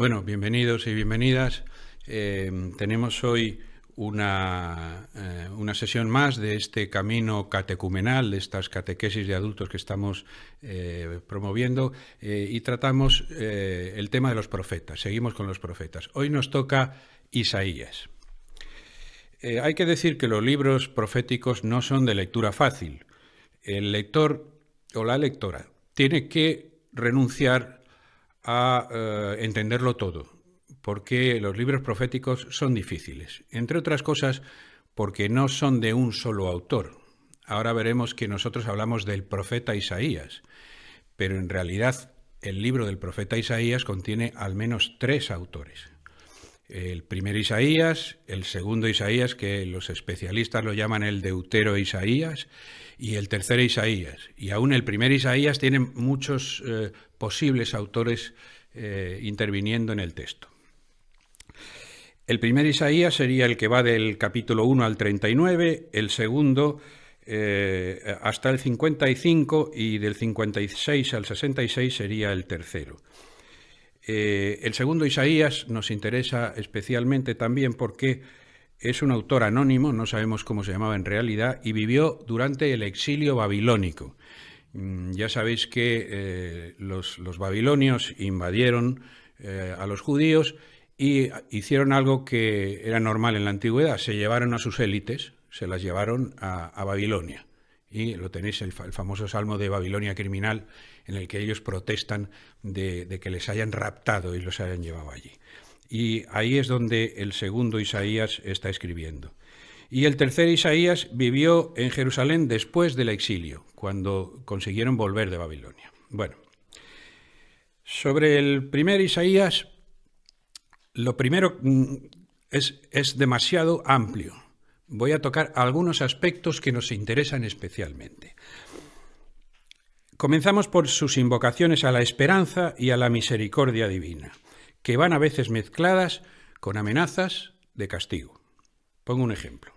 Bueno, bienvenidos y bienvenidas. Tenemos hoy una sesión más de este camino catecumenal, de estas catequesis de adultos que estamos promoviendo, y tratamos el tema de los profetas. Seguimos con los profetas. Hoy nos toca Isaías. Hay que decir que los libros proféticos no son de lectura fácil. El lector o la lectora tiene que renunciar a entenderlo todo, porque los libros proféticos son difíciles, entre otras cosas porque no son de un solo autor. Ahora veremos que nosotros hablamos del profeta Isaías, pero en realidad el libro del profeta Isaías contiene al menos 3 autores. El primer Isaías, el segundo Isaías, que los especialistas lo llaman el Deutero Isaías, y el tercer Isaías. Y aún el primer Isaías tiene muchos posibles autores interviniendo en el texto. El primer Isaías sería el que va del capítulo 1 al 39, el segundo hasta el 55 y del 56 al 66 sería el tercero. El segundo Isaías nos interesa especialmente también porque es un autor anónimo, no sabemos cómo se llamaba en realidad, y vivió durante el exilio babilónico. Ya sabéis que los babilonios invadieron a los judíos y hicieron algo que era normal en la antigüedad: se llevaron a sus élites, se las llevaron a Babilonia. Y lo tenéis, el famoso Salmo de Babilonia criminal, en el que ellos protestan de que les hayan raptado y los hayan llevado allí. Y ahí es donde el segundo Isaías está escribiendo. Y el tercer Isaías vivió en Jerusalén después del exilio, cuando consiguieron volver de Babilonia. Bueno, sobre el primer Isaías, lo primero es demasiado amplio. Voy a tocar algunos aspectos que nos interesan especialmente. Comenzamos por sus invocaciones a la esperanza y a la misericordia divina, que van a veces mezcladas con amenazas de castigo. Pongo un ejemplo.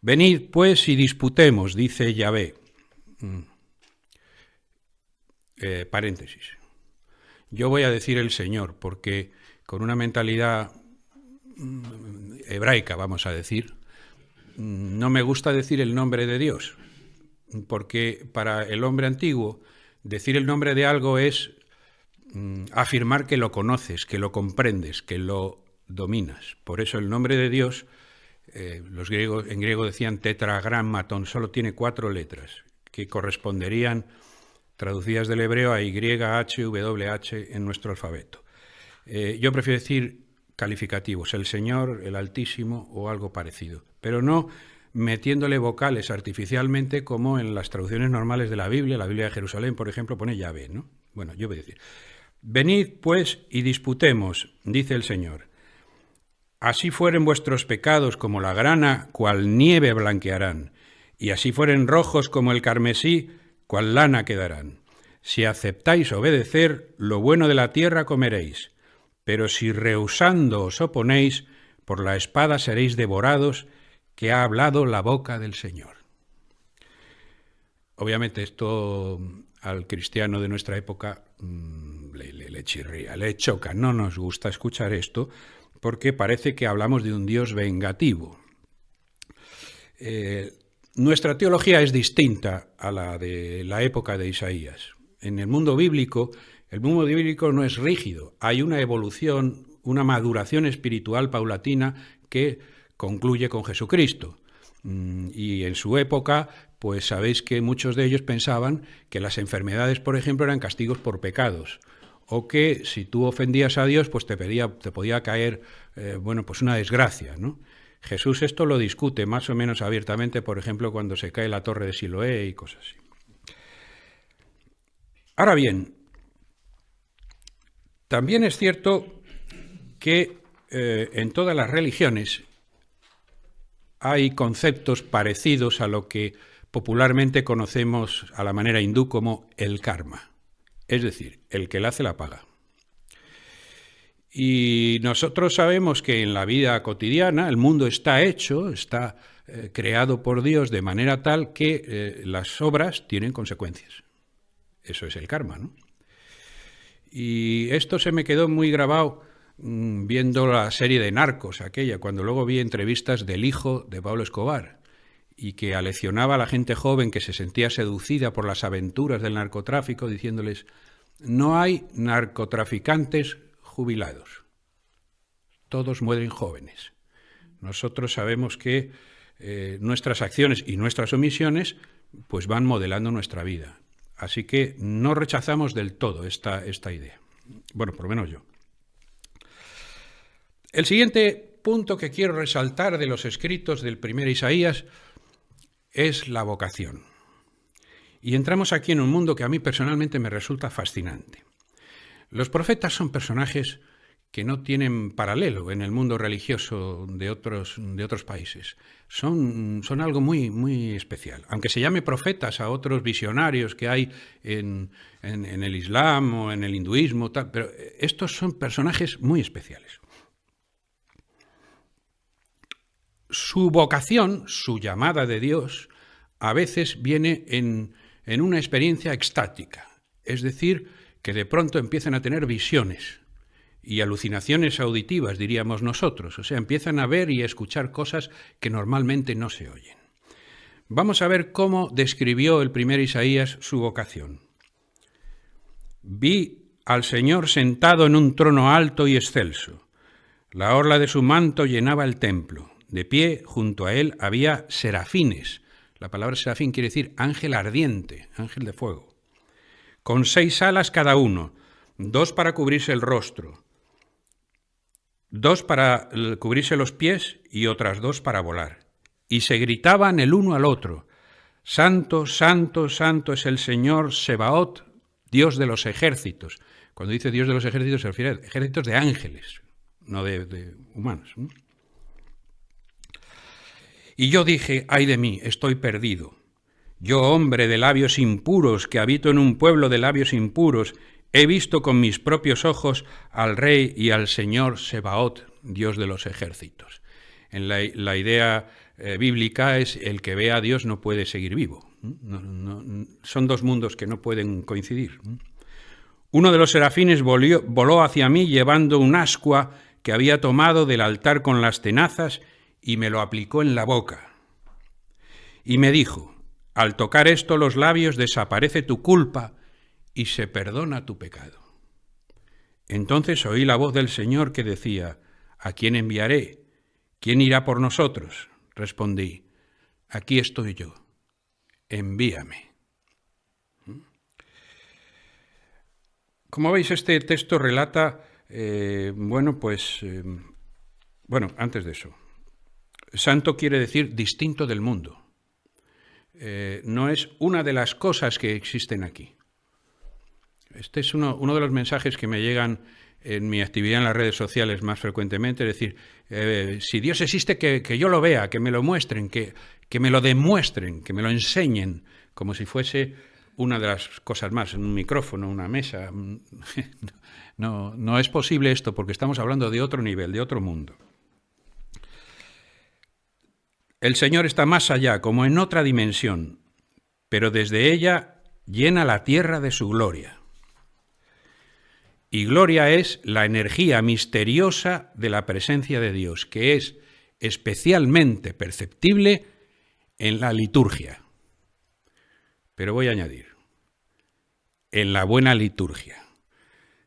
Venid, pues, y disputemos, dice Yahvé. Paréntesis. Yo voy a decir el Señor, porque con una mentalidad hebraica, vamos a decir, no me gusta decir el nombre de Dios, porque para el hombre antiguo decir el nombre de algo es afirmar que lo conoces, que lo comprendes, que lo dominas. Por eso el nombre de Dios, los griegos, en griego decían tetragrammaton, solo tiene 4 letras, que corresponderían, traducidas del hebreo, a YHWH en nuestro alfabeto. Yo prefiero decir calificativos, el Señor, el Altísimo o algo parecido, pero no metiéndole vocales artificialmente como en las traducciones normales de la Biblia de Jerusalén, por ejemplo, pone Yahvé, ¿no? Bueno, yo voy a decir, venid pues y disputemos, dice el Señor. Así fueren vuestros pecados como la grana, cual nieve blanquearán, y así fueren rojos como el carmesí, cual lana quedarán. Si aceptáis obedecer, lo bueno de la tierra comeréis, pero si rehusando os oponéis, por la espada seréis devorados, que ha hablado la boca del Señor. Obviamente esto al cristiano de nuestra época le chirría, le choca, no nos gusta escuchar esto, porque parece que hablamos de un Dios vengativo. Nuestra teología es distinta a la de la época de Isaías. En el mundo bíblico no es rígido, hay una evolución, una maduración espiritual paulatina que concluye con Jesucristo. Y en su época, pues sabéis que muchos de ellos pensaban que las enfermedades, por ejemplo, eran castigos por pecados, o que si tú ofendías a Dios, pues te podía caer, pues una desgracia, ¿no? Jesús esto lo discute más o menos abiertamente, por ejemplo, cuando se cae la torre de Siloé y cosas así. Ahora bien, también es cierto que en todas las religiones hay conceptos parecidos a lo que popularmente conocemos a la manera hindú como el karma, es decir, el que le hace la paga. Y nosotros sabemos que en la vida cotidiana el mundo está hecho, está creado por Dios de manera tal que las obras tienen consecuencias. Eso es el karma, ¿no? Y esto se me quedó muy grabado viendo la serie de Narcos, aquella, cuando luego vi entrevistas del hijo de Pablo Escobar, y que aleccionaba a la gente joven que se sentía seducida por las aventuras del narcotráfico, diciéndoles: no hay narcotraficantes jubilados, todos mueren jóvenes. Nosotros sabemos que nuestras acciones y nuestras omisiones pues van modelando nuestra vida. Así que no rechazamos del todo esta idea. Bueno, por lo menos yo. El siguiente punto que quiero resaltar de los escritos del primer Isaías es la vocación. Y entramos aquí en un mundo que a mí personalmente me resulta fascinante. Los profetas son personajes que no tienen paralelo en el mundo religioso de otros países. Son algo muy, muy especial. Aunque se llame profetas a otros visionarios que hay en el Islam o en el hinduismo, tal, pero estos son personajes muy especiales. Su vocación, su llamada de Dios, a veces viene en una experiencia extática, es decir, que de pronto empiezan a tener visiones y alucinaciones auditivas, diríamos nosotros, o sea, empiezan a ver y a escuchar cosas que normalmente no se oyen. Vamos a ver cómo describió el primer Isaías su vocación. Vi al Señor sentado en un trono alto y excelso. La orla de su manto llenaba el templo. De pie, junto a él, había serafines. La palabra serafín quiere decir ángel ardiente, ángel de fuego. Con 6 alas cada uno, 2 para cubrirse el rostro, 2 para cubrirse los pies y otras 2 para volar. Y se gritaban el uno al otro: Santo, santo, santo es el Señor Sebaot, Dios de los ejércitos. Cuando dice Dios de los ejércitos se refiere a ejércitos de ángeles, no de humanos. Y yo dije: ay de mí, estoy perdido. Yo, hombre de labios impuros, que habito en un pueblo de labios impuros, he visto con mis propios ojos al Rey y al Señor Sebaot, Dios de los ejércitos. En la idea bíblica es: el que ve a Dios no puede seguir vivo. Son dos mundos que no pueden coincidir. Uno de los serafines voló hacia mí llevando un ascua que había tomado del altar con las tenazas y me lo aplicó en la boca. Y me dijo: al tocar esto los labios desaparece tu culpa y se perdona tu pecado. Entonces oí la voz del Señor que decía: ¿a quién enviaré? ¿Quién irá por nosotros? Respondí: aquí estoy yo, envíame. Como veis, este texto relata, antes de eso, santo quiere decir distinto del mundo. No es una de las cosas que existen aquí. Este es uno de los mensajes que me llegan en mi actividad en las redes sociales más frecuentemente, es decir, si Dios existe, que yo lo vea, que me lo muestren, que me lo demuestren, que me lo enseñen, como si fuese una de las cosas más, un micrófono, una mesa. No es posible esto, porque estamos hablando de otro nivel, de otro mundo. El Señor está más allá, como en otra dimensión, pero desde ella llena la tierra de su gloria. Y gloria es la energía misteriosa de la presencia de Dios, que es especialmente perceptible en la liturgia. Pero voy a añadir, en la buena liturgia.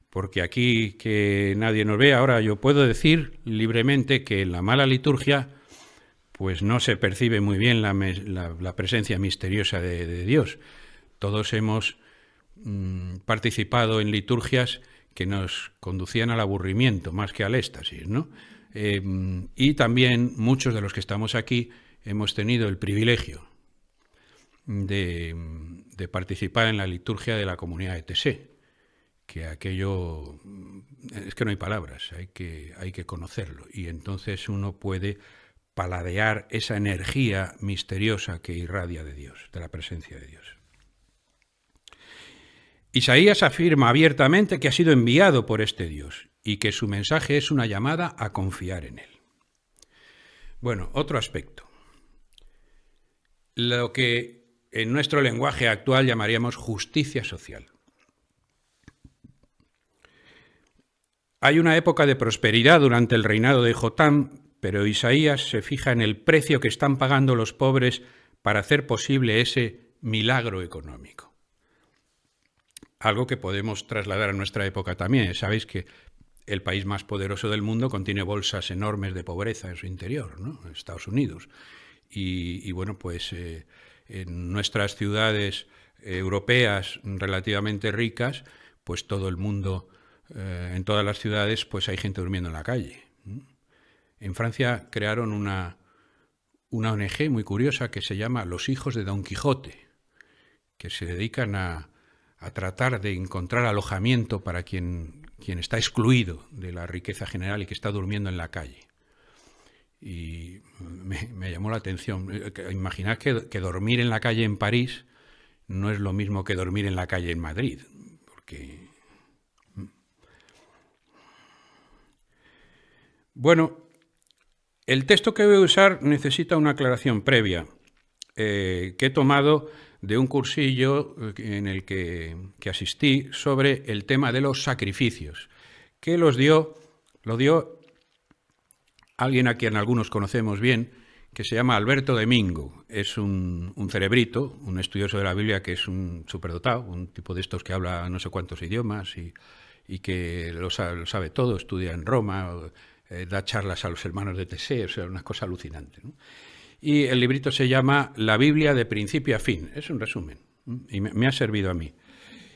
Porque aquí que nadie nos ve, ahora yo puedo decir libremente que en la mala liturgia pues no se percibe muy bien la presencia misteriosa de Dios. Todos hemos participado en liturgias que nos conducían al aburrimiento más que al éxtasis, ¿no? Y también muchos de los que estamos aquí hemos tenido el privilegio de participar en la liturgia de la comunidad de ETC, que aquello es que no hay palabras, hay que conocerlo, y entonces uno puede paladear esa energía misteriosa que irradia de Dios, de la presencia de Dios. Isaías afirma abiertamente que ha sido enviado por este Dios y que su mensaje es una llamada a confiar en él. Bueno, otro aspecto. Lo que en nuestro lenguaje actual llamaríamos justicia social. Hay una época de prosperidad durante el reinado de Jotam, pero Isaías se fija en el precio que están pagando los pobres para hacer posible ese milagro económico. Algo que podemos trasladar a nuestra época también. Sabéis que el país más poderoso del mundo contiene bolsas enormes de pobreza en su interior, ¿no? Estados Unidos. Y bueno, pues en nuestras ciudades europeas relativamente ricas, pues todo el mundo, en todas las ciudades, pues hay gente durmiendo en la calle. En Francia crearon una ONG muy curiosa que se llama Los Hijos de Don Quijote, que se dedican a tratar de encontrar alojamiento para quien está excluido de la riqueza general y que está durmiendo en la calle. Y me llamó la atención. Imaginad que dormir en la calle en París no es lo mismo que dormir en la calle en Madrid, porque... Bueno, el texto que voy a usar necesita una aclaración previa, que he tomado de un cursillo en el que asistí sobre el tema de los sacrificios, que lo dio alguien a quien algunos conocemos bien, que se llama Alberto de Mingo. Es un cerebrito, un estudioso de la Biblia que es un superdotado, un tipo de estos que habla no sé cuántos idiomas y que lo sabe todo, estudia en Roma, da charlas a los hermanos de Teseo, o sea, una cosa alucinante, ¿no? Y el librito se llama La Biblia de principio a fin. Es un resumen y me ha servido a mí.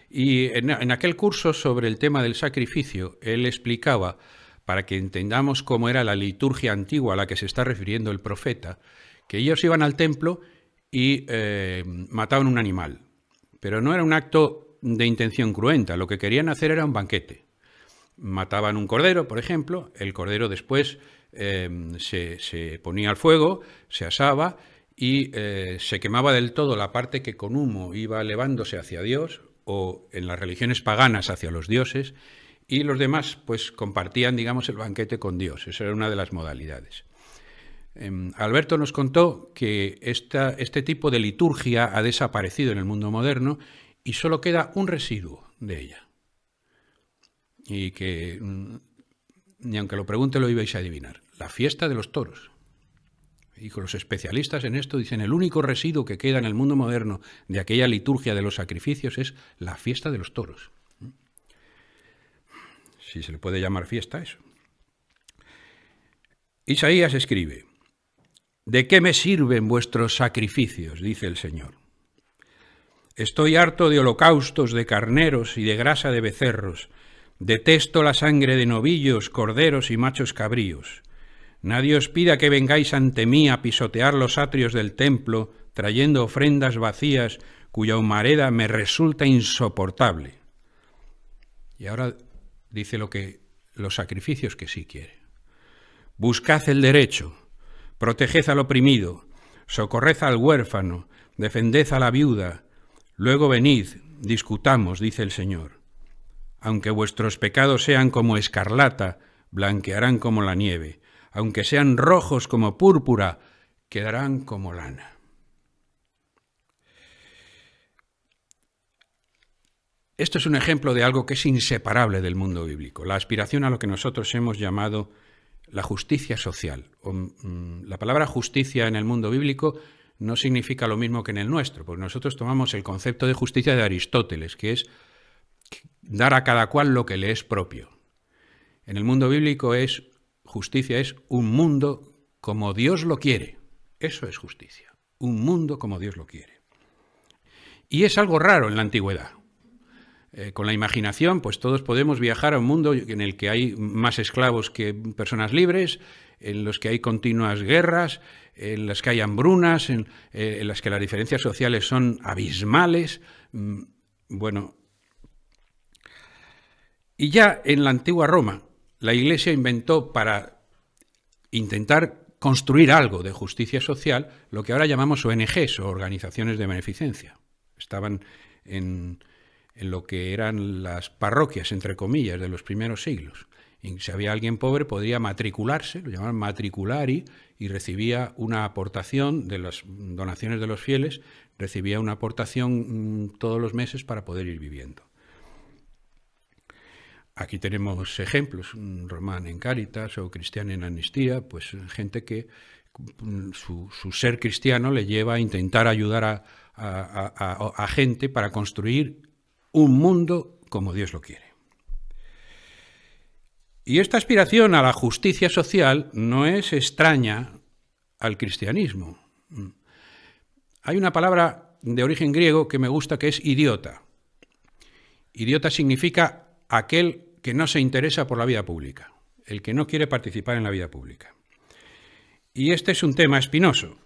Y en aquel curso sobre el tema del sacrificio, él explicaba, para que entendamos cómo era la liturgia antigua a la que se está refiriendo el profeta, que ellos iban al templo y mataban un animal. Pero no era un acto de intención cruenta, lo que querían hacer era un banquete. Mataban un cordero, por ejemplo, el cordero después se ponía al fuego, se asaba y se quemaba del todo la parte que con humo iba elevándose hacia Dios, o en las religiones paganas hacia los dioses, y los demás pues compartían, digamos, el banquete con Dios. Esa era una de las modalidades. Alberto nos contó que este tipo de liturgia ha desaparecido en el mundo moderno y solo queda un residuo de ella. Y que, ni aunque lo pregunte, lo ibais a adivinar. La fiesta de los toros. Y con los especialistas en esto dicen, el único residuo que queda en el mundo moderno de aquella liturgia de los sacrificios es la fiesta de los toros. Si se le puede llamar fiesta a eso. Isaías escribe, ¿de qué me sirven vuestros sacrificios?, dice el Señor. Estoy harto de holocaustos, de carneros y de grasa de becerros. Detesto la sangre de novillos, corderos y machos cabríos. Nadie os pida que vengáis ante mí a pisotear los atrios del templo, trayendo ofrendas vacías cuya humareda me resulta insoportable. Y ahora dice los sacrificios que sí quiere. Buscad el derecho, proteged al oprimido, socorred al huérfano, defended a la viuda, luego venid, discutamos, dice el Señor. Aunque vuestros pecados sean como escarlata, blanquearán como la nieve. Aunque sean rojos como púrpura, quedarán como lana. Esto es un ejemplo de algo que es inseparable del mundo bíblico, la aspiración a lo que nosotros hemos llamado la justicia social. La palabra justicia en el mundo bíblico no significa lo mismo que en el nuestro, porque nosotros tomamos el concepto de justicia de Aristóteles, que es dar a cada cual lo que le es propio. En el mundo bíblico justicia es un mundo como Dios lo quiere. Eso es justicia, un mundo como Dios lo quiere. Y es algo raro en la antigüedad. Con la imaginación, pues todos podemos viajar a un mundo en el que hay más esclavos que personas libres, en los que hay continuas guerras, en las que hay hambrunas, en las que las diferencias sociales son abismales. Bueno, y ya en la antigua Roma, la Iglesia inventó para intentar construir algo de justicia social lo que ahora llamamos ONGs o organizaciones de beneficencia. Estaban en lo que eran las parroquias, entre comillas, de los primeros siglos. Y si había alguien pobre, podría matricularse, lo llamaban matriculari, y recibía una aportación de las donaciones de los fieles, recibía una aportación todos los meses para poder ir viviendo. Aquí tenemos ejemplos, Román en Cáritas o Cristian en Amnistía, pues gente que su ser cristiano le lleva a intentar ayudar a gente para construir un mundo como Dios lo quiere. Y esta aspiración a la justicia social no es extraña al cristianismo. Hay una palabra de origen griego que me gusta, que es idiota. Idiota significa aquel que no se interesa por la vida pública, el que no quiere participar en la vida pública. Y este es un tema espinoso.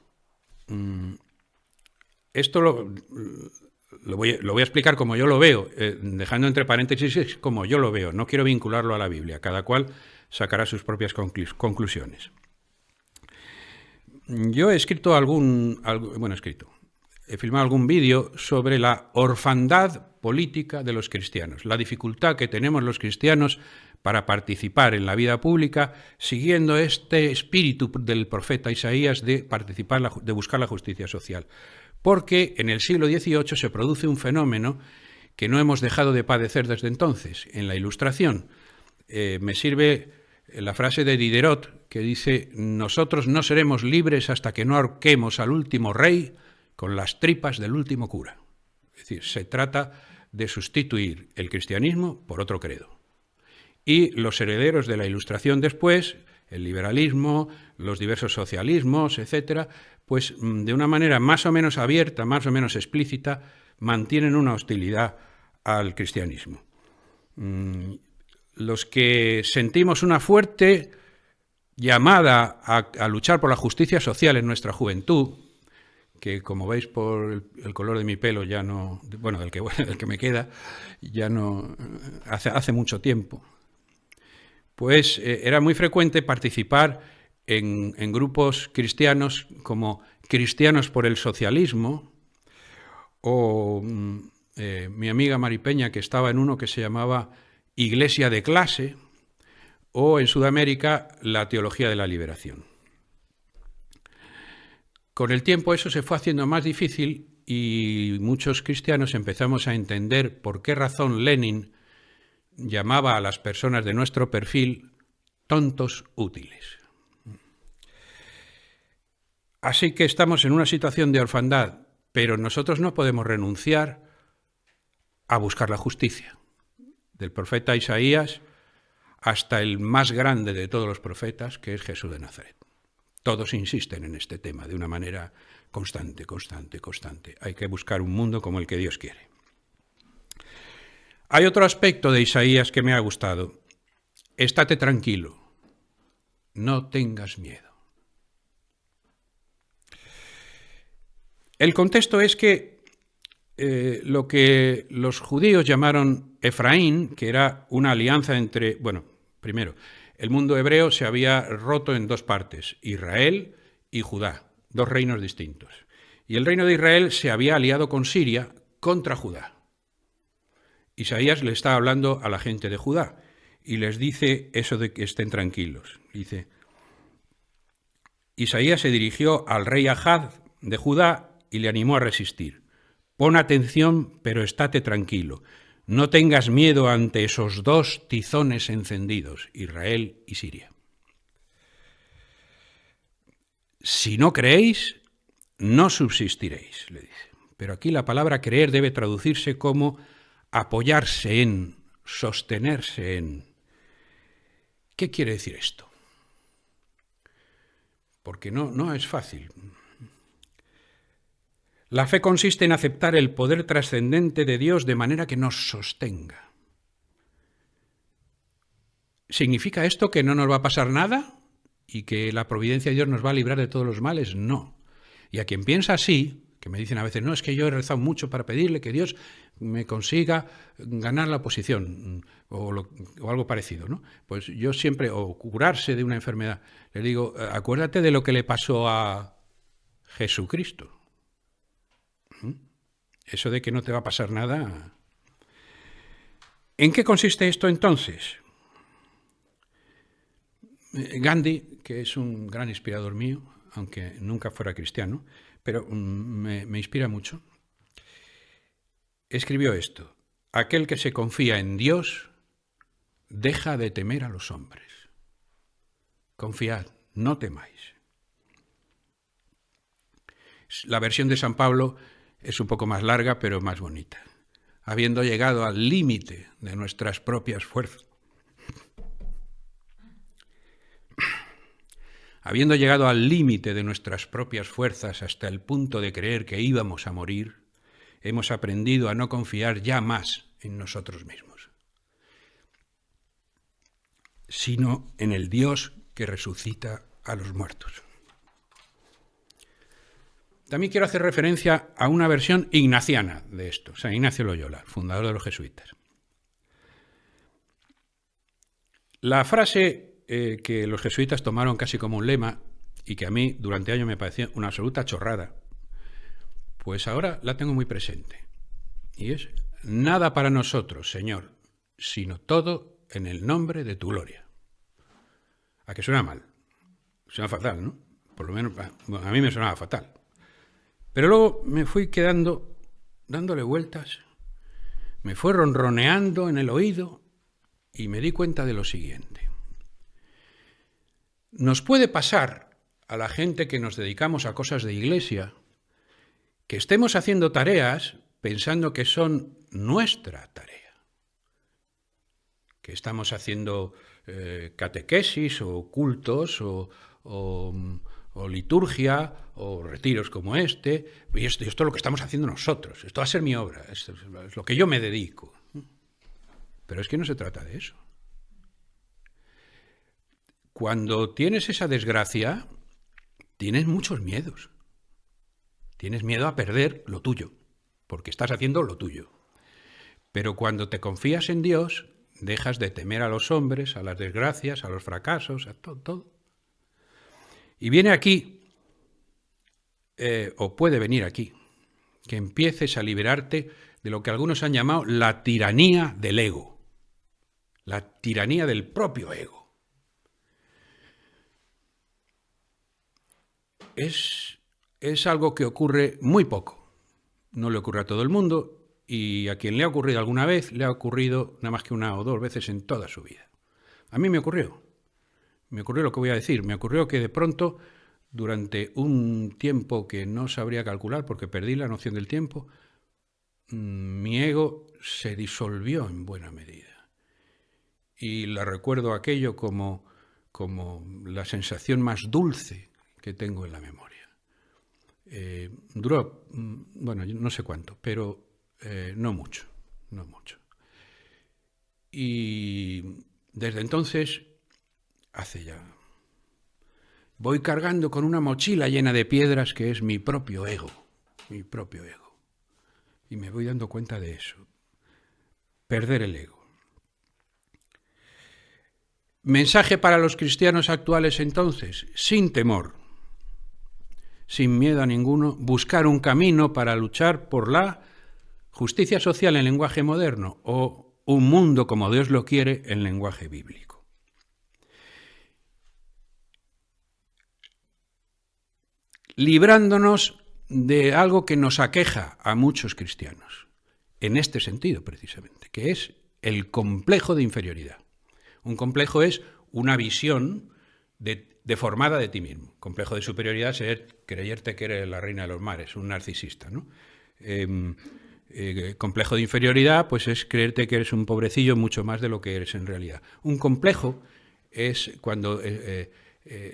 Esto lo voy a explicar como yo lo veo, dejando entre paréntesis como yo lo veo. No quiero vincularlo a la Biblia, cada cual sacará sus propias conclusiones. Yo he escrito he filmado algún vídeo sobre la orfandad política de los cristianos, la dificultad que tenemos los cristianos para participar en la vida pública, siguiendo este espíritu del profeta Isaías de participar, de buscar la justicia social. Porque en el siglo XVIII se produce un fenómeno que no hemos dejado de padecer desde entonces. En la Ilustración me sirve la frase de Diderot que dice: nosotros no seremos libres hasta que no ahorquemos al último rey con las tripas del último cura. Es decir, se trata de sustituir el cristianismo por otro credo. Y los herederos de la Ilustración después, el liberalismo, los diversos socialismos, etcétera, pues de una manera más o menos abierta, más o menos explícita, mantienen una hostilidad al cristianismo. Los que sentimos una fuerte llamada a luchar por la justicia social en nuestra juventud, que como veis por el color de mi pelo ya no, bueno, del que me queda, ya no, hace mucho tiempo, pues era muy frecuente participar en grupos cristianos como Cristianos por el Socialismo, o mi amiga Mari Peña, que estaba en uno que se llamaba Iglesia de Clase, o en Sudamérica la Teología de la Liberación. Con el tiempo eso se fue haciendo más difícil y muchos cristianos empezamos a entender por qué razón Lenin llamaba a las personas de nuestro perfil tontos útiles. Así que estamos en una situación de orfandad, pero nosotros no podemos renunciar a buscar la justicia. Del profeta Isaías hasta el más grande de todos los profetas, que es Jesús de Nazaret. Todos insisten en este tema de una manera constante. Hay que buscar un mundo como el que Dios quiere. Hay otro aspecto de Isaías que me ha gustado. Estate tranquilo, no tengas miedo. El contexto es que lo que los judíos llamaron Efraín, que era una alianza entre, primero, el mundo hebreo se había roto en dos partes, Israel y Judá, dos reinos distintos. Y el reino de Israel se había aliado con Siria contra Judá. Isaías le está hablando a la gente de Judá y les dice eso de que estén tranquilos. Dice, Isaías se dirigió al rey Ahaz de Judá y le animó a resistir. Pon atención, pero estate tranquilo. No tengas miedo ante esos dos tizones encendidos, Israel y Siria. Si no creéis, no subsistiréis, le dice. Pero aquí la palabra creer debe traducirse como apoyarse en, sostenerse en. ¿Qué quiere decir esto? Porque no es fácil. La fe consiste en aceptar el poder trascendente de Dios de manera que nos sostenga. ¿Significa esto que no nos va a pasar nada y que la providencia de Dios nos va a librar de todos los males? No. Y a quien piensa así, que me dicen a veces, no, es que yo he rezado mucho para pedirle que Dios me consiga ganar la oposición o algo parecido, ¿no? Pues yo siempre, o curarse de una enfermedad, le digo, acuérdate de lo que le pasó a Jesucristo. Eso de que no te va a pasar nada. ¿En qué consiste esto entonces? Gandhi, que es un gran inspirador mío, aunque nunca fuera cristiano, pero me inspira mucho, escribió esto: aquel que se confía en Dios deja de temer a los hombres. Confiad, no temáis. La versión de San Pablo es un poco más larga, pero más bonita. Habiendo llegado al límite de nuestras propias fuerzas, habiendo llegado al límite de nuestras propias fuerzas hasta el punto de creer que íbamos a morir, hemos aprendido a no confiar ya más en nosotros mismos, sino en el Dios que resucita a los muertos. También quiero hacer referencia a una versión ignaciana de esto, San Ignacio Loyola, fundador de los jesuitas. La frase que los jesuitas tomaron casi como un lema y que a mí durante años me parecía una absoluta chorrada, pues ahora la tengo muy presente. Y es: nada para nosotros, Señor, sino todo en el nombre de tu gloria. ¿A que suena mal? Suena fatal, ¿no? Por lo menos a mí me sonaba fatal. Pero luego me fui quedando dándole vueltas, me fue ronroneando en el oído y me di cuenta de lo siguiente. Nos puede pasar a la gente que nos dedicamos a cosas de iglesia que estemos haciendo tareas pensando que son nuestra tarea, que estamos haciendo catequesis o cultos o liturgia, o retiros como este, y esto es lo que estamos haciendo nosotros, esto va a ser mi obra, esto es lo que yo me dedico. Pero es que no se trata de eso. Cuando tienes esa desgracia, tienes muchos miedos. Tienes miedo a perder lo tuyo, porque estás haciendo lo tuyo. Pero cuando te confías en Dios, dejas de temer a los hombres, a las desgracias, a los fracasos, a todo. Y viene aquí, o puede venir aquí, que empieces a liberarte de lo que algunos han llamado la tiranía del ego, la tiranía del propio ego. Es algo que ocurre muy poco, no le ocurre a todo el mundo, y a quien le ha ocurrido alguna vez, le ha ocurrido nada más que una o dos veces en toda su vida. A mí me ocurrió lo que voy a decir, me ocurrió que de pronto, durante un tiempo que no sabría calcular porque perdí la noción del tiempo, mi ego se disolvió en buena medida. Y la recuerdo aquello como la sensación más dulce que tengo en la memoria. Duró, bueno, no sé cuánto, pero no mucho. Y desde entonces, hace ya, voy cargando con una mochila llena de piedras que es mi propio ego. Y me voy dando cuenta de eso. Perder el ego. Mensaje para los cristianos actuales entonces: sin temor, sin miedo a ninguno, buscar un camino para luchar por la justicia social en lenguaje moderno o un mundo como Dios lo quiere en lenguaje bíblico. Librándonos de algo que nos aqueja a muchos cristianos, en este sentido precisamente, que es el complejo de inferioridad. Un complejo es una visión deformada de ti mismo. Complejo de superioridad es creerte que eres la reina de los mares, un narcisista, ¿no? Complejo de inferioridad pues es creerte que eres un pobrecillo mucho más de lo que eres en realidad. Un complejo es cuando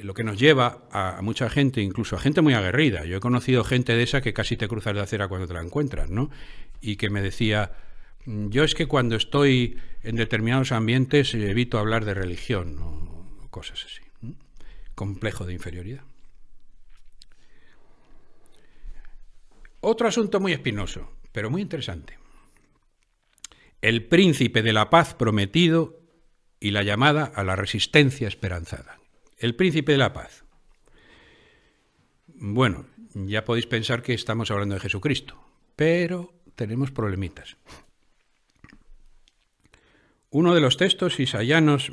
lo que nos lleva a mucha gente, incluso a gente muy aguerrida. Yo he conocido gente de esa que casi te cruzas de acera cuando te la encuentras, ¿no? Y que me decía: yo es que cuando estoy en determinados ambientes evito hablar de religión o cosas así. Complejo de inferioridad. Otro asunto muy espinoso, pero muy interesante. El príncipe de la paz prometido y la llamada a la resistencia esperanzada. El príncipe de la paz. Bueno, ya podéis pensar que estamos hablando de Jesucristo, pero tenemos problemitas. Uno de los textos isayanos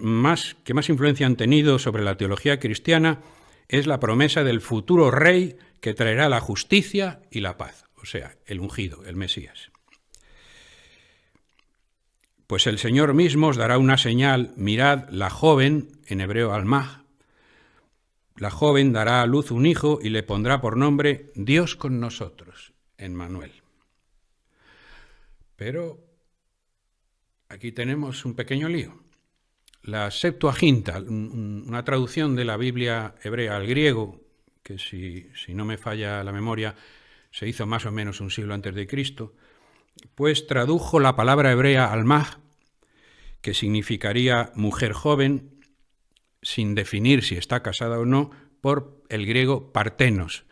que más influencia han tenido sobre la teología cristiana es la promesa del futuro rey que traerá la justicia y la paz, o sea, el ungido, el Mesías. Pues el Señor mismo os dará una señal, mirad, la joven, en hebreo almaj, la joven dará a luz un hijo y le pondrá por nombre Dios con nosotros, Emmanuel. Pero aquí tenemos un pequeño lío. La Septuaginta, una traducción de la Biblia hebrea al griego, que si no me falla la memoria, se hizo más o menos un siglo antes de Cristo, pues tradujo la palabra hebrea almaj, que significaría mujer joven, sin definir si está casada o no, por el griego partenos,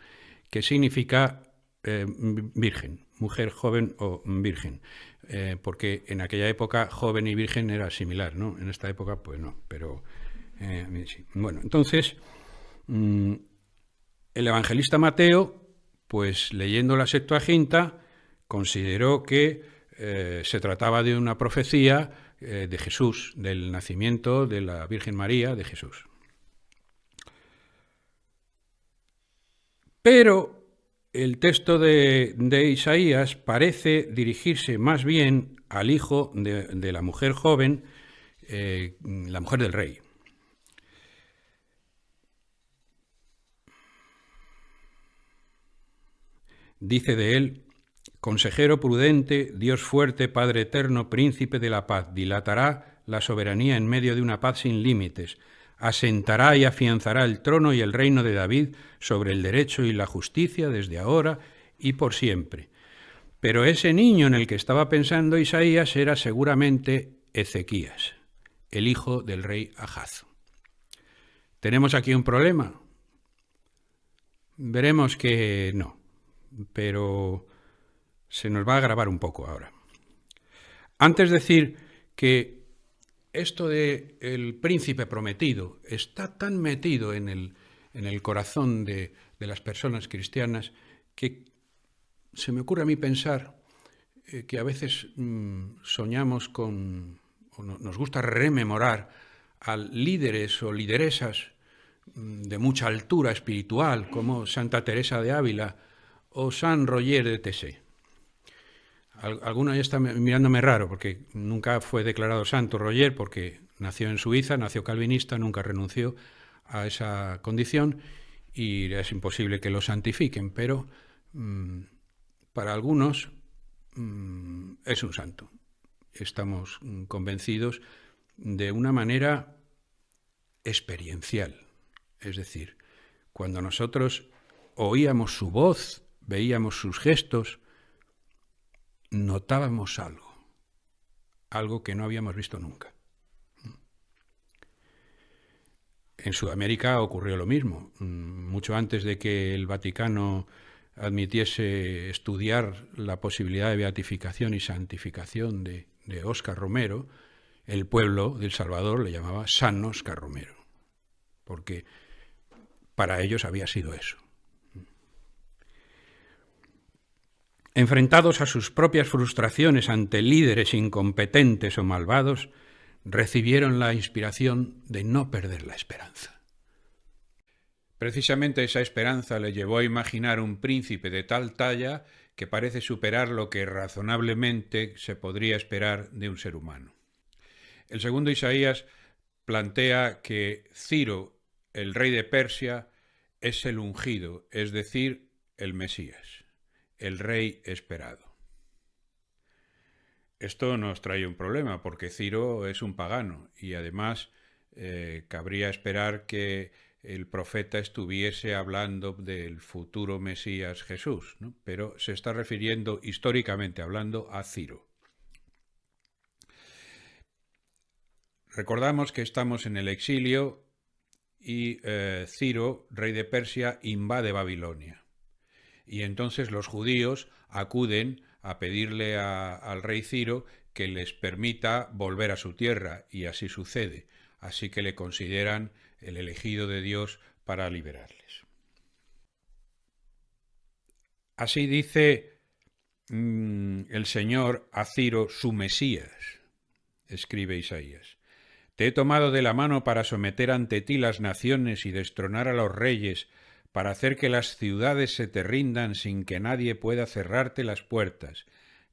que significa virgen, mujer joven o virgen, porque en aquella época joven y virgen era similar, ¿no? En esta época pues no, pero sí. Bueno, entonces el evangelista Mateo, pues leyendo la Septuaginta, consideró que se trataba de una profecía de Jesús, del nacimiento de la Virgen María de Jesús. Pero el texto de Isaías parece dirigirse más bien al hijo de la mujer joven, la mujer del rey. Dice de él: consejero prudente, Dios fuerte, Padre eterno, príncipe de la paz, dilatará la soberanía en medio de una paz sin límites, asentará y afianzará el trono y el reino de David sobre el derecho y la justicia desde ahora y por siempre. Pero ese niño en el que estaba pensando Isaías era seguramente Ezequías, el hijo del rey Ahaz. ¿Tenemos aquí un problema? Veremos que no, pero se nos va a agravar un poco ahora. Antes de decir que esto del príncipe prometido está tan metido en el corazón de las personas cristianas que se me ocurre a mí pensar que a veces soñamos con, o nos gusta rememorar a líderes o lideresas de mucha altura espiritual, como Santa Teresa de Ávila o San Roger de Tessé. Alguno ya está mirándome raro, porque nunca fue declarado santo Roger, porque nació en Suiza, nació calvinista, nunca renunció a esa condición y es imposible que lo santifiquen, pero para algunos es un santo. Estamos convencidos de una manera experiencial. Es decir, cuando nosotros oíamos su voz, veíamos sus gestos, notábamos algo que no habíamos visto nunca. En Sudamérica ocurrió lo mismo. Mucho antes de que el Vaticano admitiese estudiar la posibilidad de beatificación y santificación de Óscar Romero, el pueblo de El Salvador le llamaba San Óscar Romero, porque para ellos había sido eso. Enfrentados a sus propias frustraciones ante líderes incompetentes o malvados, recibieron la inspiración de no perder la esperanza. Precisamente esa esperanza le llevó a imaginar un príncipe de tal talla que parece superar lo que razonablemente se podría esperar de un ser humano. El segundo Isaías plantea que Ciro, el rey de Persia, es el ungido, es decir, el Mesías, el rey esperado. Esto nos trae un problema, porque Ciro es un pagano y además cabría esperar que el profeta estuviese hablando del futuro Mesías Jesús, ¿no? Pero se está refiriendo históricamente hablando a Ciro. Recordamos que estamos en el exilio y Ciro, rey de Persia, invade Babilonia. Y entonces los judíos acuden a pedirle al rey Ciro que les permita volver a su tierra, y así sucede. Así que le consideran el elegido de Dios para liberarles. Así dice el Señor a Ciro, su Mesías, escribe Isaías. Te he tomado de la mano para someter ante ti las naciones y destronar a los reyes, para hacer que las ciudades se te rindan sin que nadie pueda cerrarte las puertas.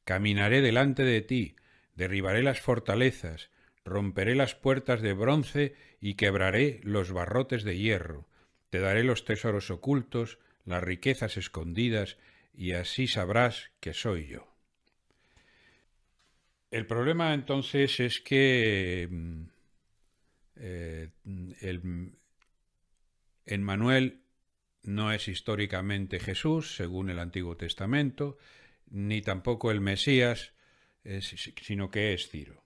Caminaré delante de ti, derribaré las fortalezas, romperé las puertas de bronce y quebraré los barrotes de hierro. Te daré los tesoros ocultos, las riquezas escondidas, y así sabrás que soy yo. El problema entonces es que Emmanuel no es históricamente Jesús, según el Antiguo Testamento, ni tampoco el Mesías, sino que es Ciro.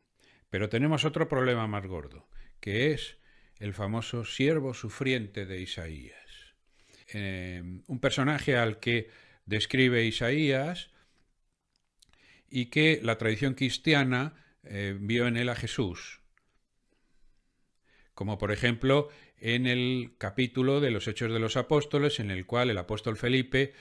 Pero tenemos otro problema más gordo, que es el famoso siervo sufriente de Isaías. Un personaje al que describe Isaías y que la tradición cristiana vio en él a Jesús, como por ejemplo en el capítulo de los Hechos de los Apóstoles, en el cual el apóstol Felipe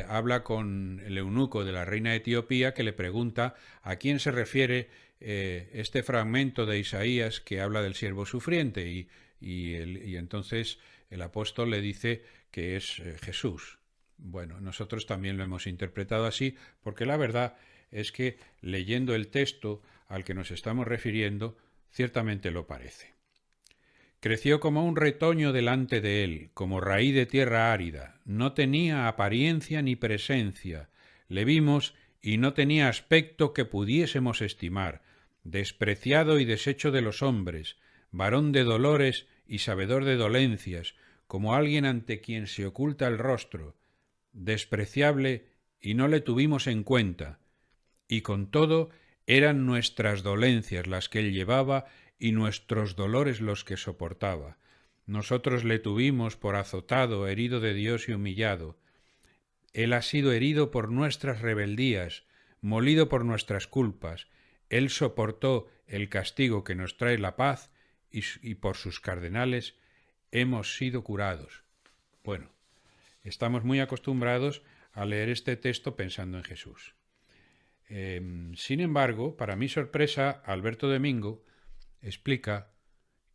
habla con el eunuco de la reina de Etiopía, que le pregunta a quién se refiere este fragmento de Isaías que habla del siervo sufriente, y entonces el apóstol le dice que es Jesús. Bueno, nosotros también lo hemos interpretado así, porque la verdad es que leyendo el texto al que nos estamos refiriendo, ciertamente lo parece. Creció como un retoño delante de él, como raíz de tierra árida. No tenía apariencia ni presencia. Le vimos y no tenía aspecto que pudiésemos estimar. Despreciado y deshecho de los hombres, varón de dolores y sabedor de dolencias, como alguien ante quien se oculta el rostro. Despreciable y no le tuvimos en cuenta. Y con todo eran nuestras dolencias las que él llevaba y nuestros dolores los que soportaba. Nosotros le tuvimos por azotado, herido de Dios y humillado. Él ha sido herido por nuestras rebeldías, molido por nuestras culpas. Él soportó el castigo que nos trae la paz y por sus cardenales hemos sido curados. Bueno, estamos muy acostumbrados a leer este texto pensando en Jesús. Sin embargo, para mi sorpresa, Alberto Domingo explica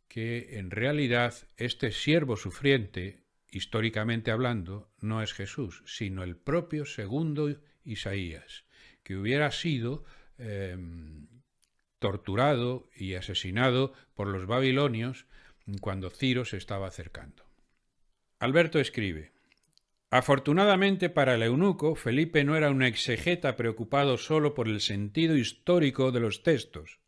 que en realidad este siervo sufriente, históricamente hablando, no es Jesús, sino el propio segundo Isaías, que hubiera sido torturado y asesinado por los babilonios cuando Ciro se estaba acercando. Alberto escribe: afortunadamente para el eunuco, Felipe no era un exegeta preocupado solo por el sentido histórico de los textos.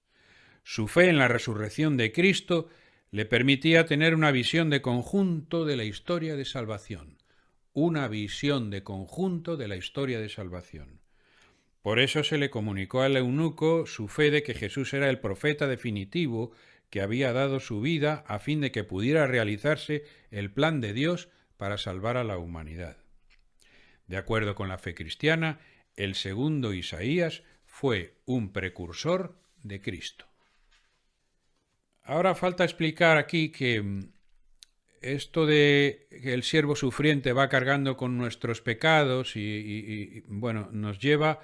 Su fe en la resurrección de Cristo le permitía tener una visión de conjunto de la historia de salvación. Una visión de conjunto de la historia de salvación. Por eso se le comunicó al eunuco su fe de que Jesús era el profeta definitivo que había dado su vida a fin de que pudiera realizarse el plan de Dios para salvar a la humanidad. De acuerdo con la fe cristiana, el segundo Isaías fue un precursor de Cristo. Ahora falta explicar aquí que esto de que el siervo sufriente va cargando con nuestros pecados y bueno, nos lleva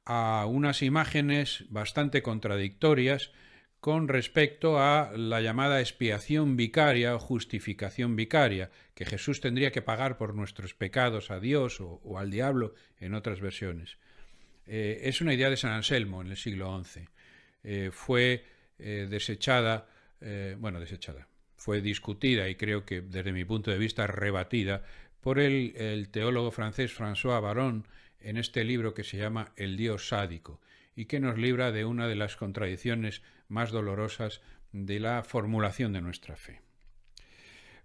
a unas imágenes bastante contradictorias con respecto a la llamada expiación vicaria o justificación vicaria, que Jesús tendría que pagar por nuestros pecados a Dios o al diablo en otras versiones. Es una idea de San Anselmo en el siglo XI. Fue desechada, fue discutida y creo que desde mi punto de vista rebatida por el teólogo francés François Baron en este libro que se llama El Dios sádico y que nos libra de una de las contradicciones más dolorosas de la formulación de nuestra fe.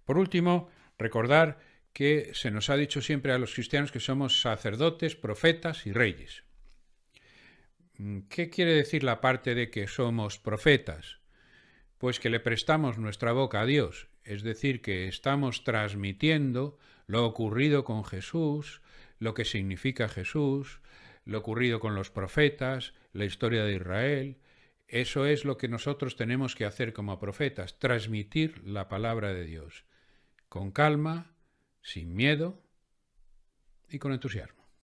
Por último, recordar que se nos ha dicho siempre a los cristianos que somos sacerdotes, profetas y reyes. ¿Qué quiere decir la parte de que somos profetas? Pues que le prestamos nuestra boca a Dios, es decir, que estamos transmitiendo lo ocurrido con Jesús, lo que significa Jesús, lo ocurrido con los profetas, la historia de Israel. Eso es lo que nosotros tenemos que hacer como profetas, transmitir la palabra de Dios, con calma, sin miedo y con entusiasmo.